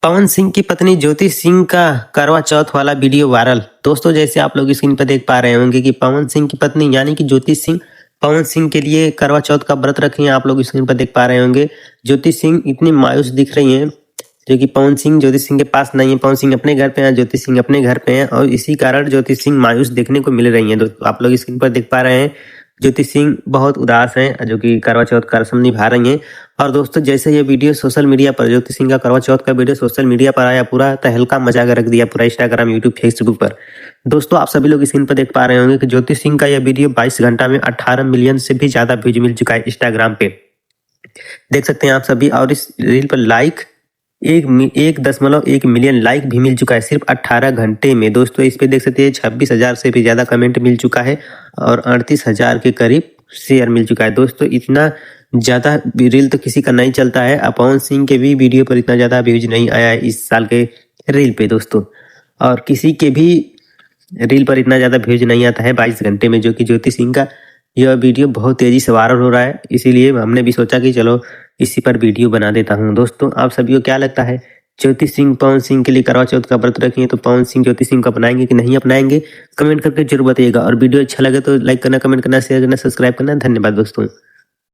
पवन सिंह की पत्नी ज्योति सिंह का करवा चौथ वाला वीडियो वायरल। दोस्तों, जैसे आप लोग स्क्रीन पर देख पा रहे होंगे कि पवन सिंह की पत्नी यानी कि ज्योति सिंह पवन सिंह के लिए करवा चौथ का व्रत रखी हैं। आप लोग स्क्रीन पर देख पा रहे होंगे ज्योति सिंह इतनी मायूस दिख रही हैं, जो कि पवन सिंह ज्योति सिंह के पास नहीं है। पवन सिंह अपने घर पे हैं, ज्योति सिंह अपने घर पे हैं और इसी कारण ज्योति सिंह मायूस देखने को मिल रही हैं। दोस्तों, आप लोग स्क्रीन पर देख पा रहे हैं ज्योति सिंह बहुत उदास हैं, जो कि करवा चौथ का रस्म निभा रही हैं। और दोस्तों, जैसे ये वीडियो सोशल मीडिया पर ज्योति सिंह का करवा चौथ का वीडियो सोशल मीडिया पर आया, पूरा तहलका मचा कर रख दिया पूरा इंस्टाग्राम, यूट्यूब, फेसबुक पर। दोस्तों, आप सभी लोग स्क्रीन पर देख पा रहे होंगे कि ज्योति सिंह का यह वीडियो 22 घंटा में 18 मिलियन से भी ज्यादा व्यूज मिल चुका है इंस्टाग्राम पे, देख सकते हैं आप सभी। और इस रील पर लाइक 1.1 मिलियन लाइक भी मिल चुका है सिर्फ 18 घंटे में। दोस्तों, इस पे देख सकते हैं 26,000 से भी ज्यादा कमेंट मिल चुका है और 38,000 के करीब शेयर मिल चुका है। दोस्तों, इतना ज्यादा रील तो किसी का नहीं चलता है। पवन सिंह के भी वीडियो पर इतना ज्यादा व्यूज नहीं आया है इस साल के रील पे दोस्तों, और किसी के भी रील पर इतना ज्यादा व्यूज नहीं आता है 22 घंटे में, जो कि ज्योति सिंह का यह वीडियो बहुत तेजी से वायरल हो रहा है। इसीलिए हमने भी सोचा कि चलो इसी पर वीडियो बना देता हूँ। दोस्तों, आप सभी को क्या लगता है, ज्योति सिंह पवन सिंह के लिए करवा चौथ का व्रत रखी है तो पवन सिंह ज्योति सिंह को अपनाएंगे कि नहीं अपनाएंगे? कमेंट करके जरूर बताइएगा। और वीडियो अच्छा लगे तो लाइक करना, कमेंट करना, शेयर करना, सब्सक्राइब करना। धन्यवाद दोस्तों।